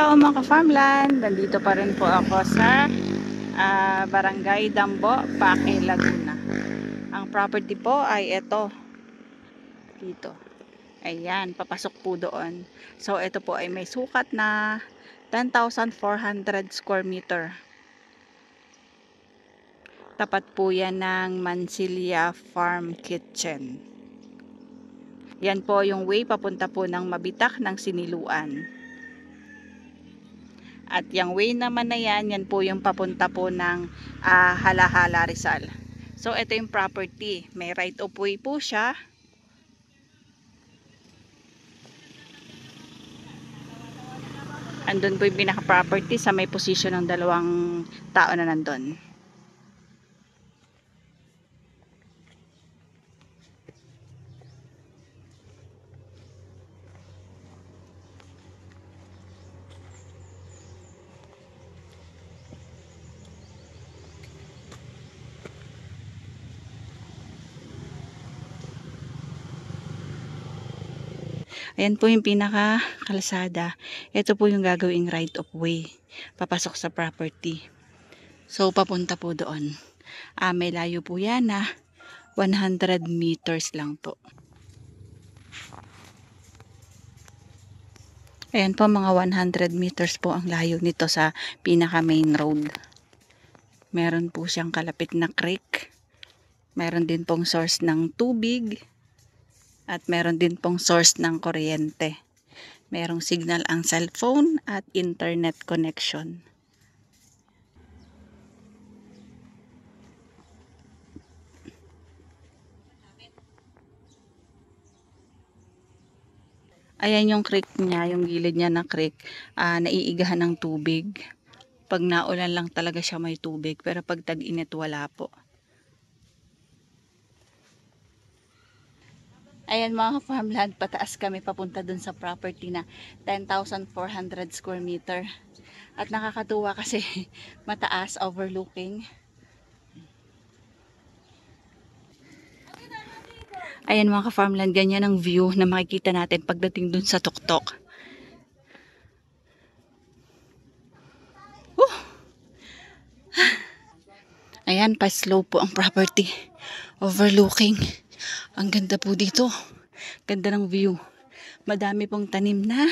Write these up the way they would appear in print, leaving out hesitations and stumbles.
Hello mga farmland, nandito pa rin po ako sa Barangay Dambo, Paque, Laguna. Ang property po ay ito, dito. Ayan, papasok po doon. So ito po ay may sukat na 10,400 square meter. Tapat po yan ng Mansilla Farm Kitchen. Yan po yung way papunta po ng Mabitak ng Siniluan. At yung way naman na yan po yung papunta po ng Hala-Hala, Rizal. So, ito yung property. May right of way po siya. Andun po yung pinaka-property sa may position ng dalawang tao na nandun. Ayan po yung pinaka-kalsada. Ito po yung gagawing right of way. Papasok sa property. So, papunta po doon. May layo po yan na 100 meters lang po. Ayan po, mga 100 meters po ang layo nito sa pinaka-main road. Meron po siyang kalapit na creek. Meron din pong source ng tubig. At meron din pong source ng kuryente. Merong signal ang cellphone at internet connection. Ayan yung creek niya, yung gilid niya na creek, naiigahan ng tubig. Pag naulan lang talaga siya may tubig, pero pag tag-init wala po. Ayan mga farmland, pataas kami papunta dun sa property na 10,400 square meter. At nakakatuwa kasi mataas, overlooking. Ayan mga farmland, ganyan ang view na makikita natin pagdating dun sa tuktok. Ayan, pa-slow po ang property. Overlooking. Ang ganda po dito. Ganda ng view. Madami pong tanim na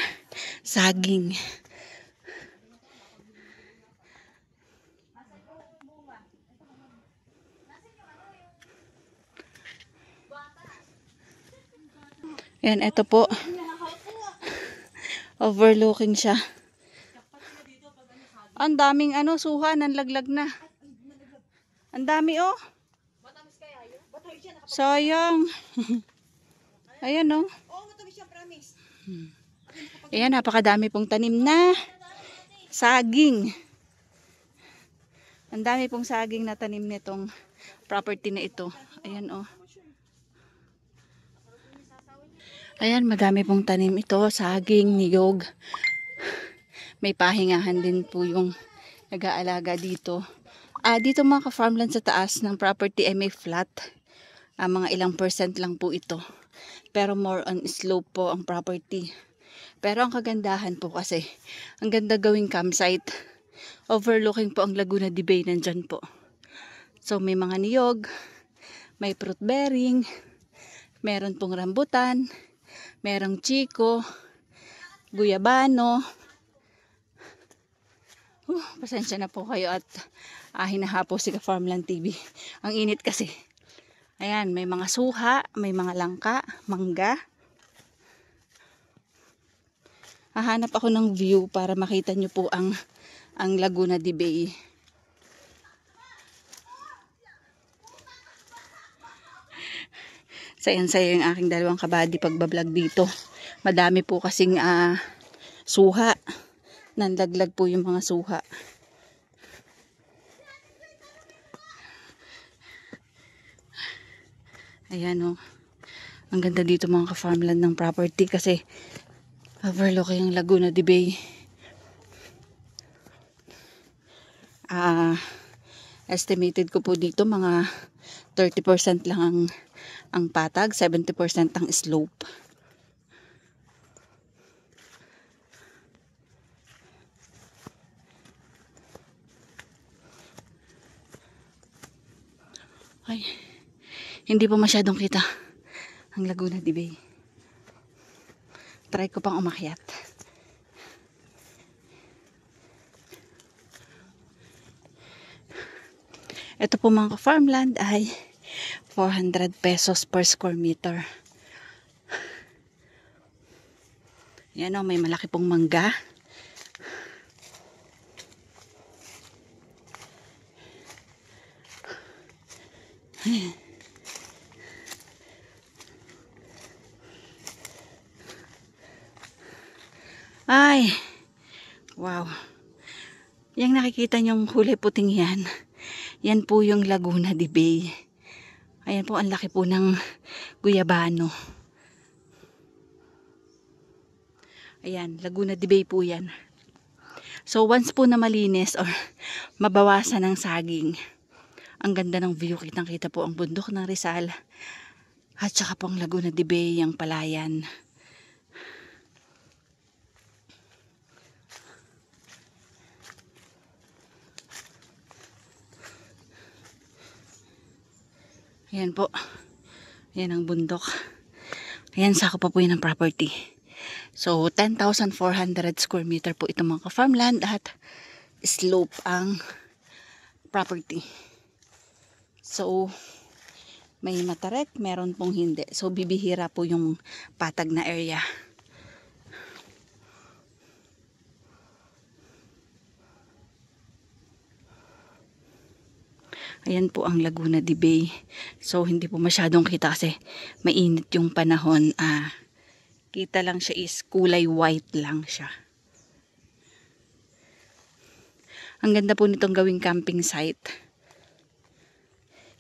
saging. Ayan, ito po. Overlooking siya. Ang daming suha, nanlaglag na. Ang dami oh. Sayang. Ayan oh. Ayan, napakadami pong tanim na saging. Ang dami pong saging na tanim nitong property na ito. Ayan oh. Ayan, madami pong tanim ito. Saging, niyog. May pahingahan din po yung nag-aalaga dito. Dito mga ka-farmland sa taas ng property ay may flat. Mga ilang percent lang po ito. Pero more on slope po ang property. Pero ang kagandahan po kasi, ang ganda gawing campsite. Overlooking po ang Laguna de Bay, nandyan po. So may mga niyog, may fruit bearing, meron pong rambutan, merong chiko, guyabano. Pasensya na po kayo at hinahapo si Ka-Farmland TV. Ang init kasi. Ayan, may mga suha, may mga langka, mangga. Hahanap ako ng view para makita nyo po ang Laguna de Bay. Sayang-saya yung aking dalawang kabady pagbablog dito. Madami po kasing suha. Nanlaglag po yung mga suha. Ayan o. Ang ganda dito mga ka-farmland ng property kasi overlooking ang Laguna de Bay. Estimated ko po dito mga 30% lang ang patag, 70% ang slope. Ay, hindi pa masyadong kita ang Laguna de Bay. Try ko pang umakyat. Ito po mga ka-farmland ay 400 pesos per square meter. Yan o, may malaki pong mangga. Ay, wow. Yang nakikita nyong huli puting yan, yan po yung Laguna de Bay. Ayan po, ang laki po ng guyabano. Ayan, Laguna de Bay po yan. So once po na malinis or mabawasan ng saging, ang ganda ng view, kitang-kita po ang bundok ng Rizal at saka po ang Laguna de Bay, ang palayan. Ayan po. Ayan ang bundok. Ayan, sako pa po yun ng property. So, 10,400 square meter po ito mga ka-farmland at slope ang property. So, may matarek, meron pong hindi. So, bibihira po yung patag na area. Ayan po ang Laguna de Bay. So, hindi po masyadong kita kasi mainit yung panahon. Kita lang siya is kulay white lang siya. Ang ganda po nitong gawing camping site.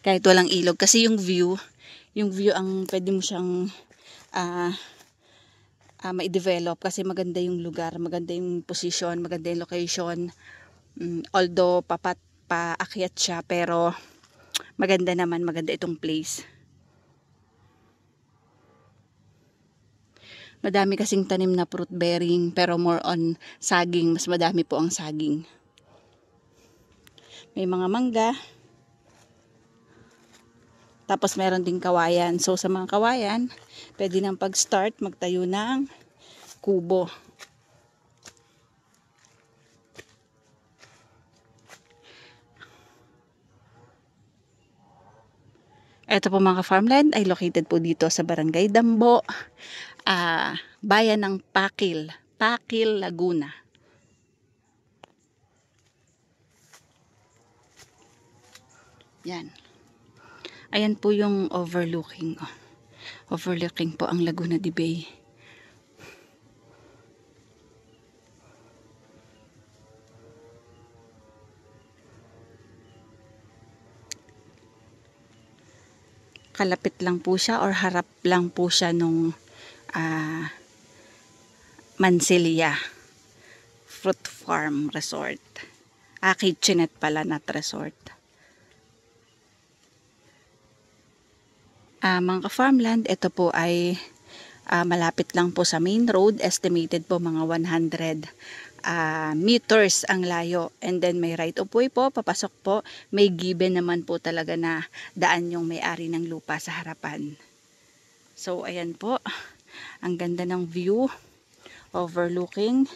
Kahit walang ilog. Kasi yung view ang pwede mo siyang ma-develop. Kasi maganda yung lugar, maganda yung position, maganda yung location. Although paakyat siya, pero maganda naman, maganda itong place. Madami kasing tanim na fruit bearing, pero more on saging. Mas madami po ang saging. May mga mangga. Tapos meron ding kawayan. So sa mga kawayan, pwede nang pag-start magtayo ng kubo. Ito po mga farmland ay located po dito sa Barangay Dambo, bayan ng Pakil, Laguna. Yan. Ayan po yung overlooking. Overlooking po ang Laguna de Bay. Kalapit lang po siya or harap lang po siya nung Mansilla Fruit Farm Resort. Kitchenette pala, not resort. Mga ka-farmland, ito po ay malapit lang po sa main road. Estimated po mga 100 meters ang layo. And then may right of way po, papasok po. May given naman po talaga na daan yung may-ari ng lupa sa harapan. So ayan po, ang ganda ng view, overlooking.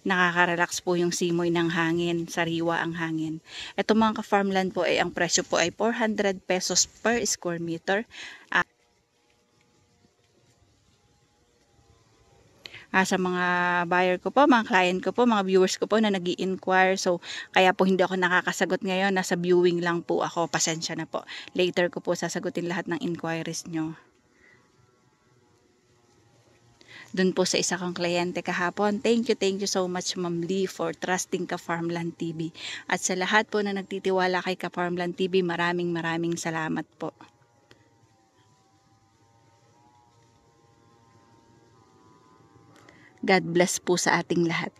Nakaka-relax po yung simoy ng hangin, sariwa ang hangin. Ito mga ka-farmland po ay ang presyo po ay 400 pesos per square meter. Sa mga buyer ko po, mga client ko po, mga viewers ko po na nag-i-inquire. So, kaya po hindi ako nakakasagot ngayon. Nasa viewing lang po ako. Pasensya na po. Later ko po sasagutin lahat ng inquiries nyo. Doon po sa isa kong kliyente kahapon. Thank you so much Ma'am Lee for trusting Ka-Farmland TV. At sa lahat po na nagtitiwala kay Ka-Farmland TV, maraming salamat po. God bless po sa ating lahat.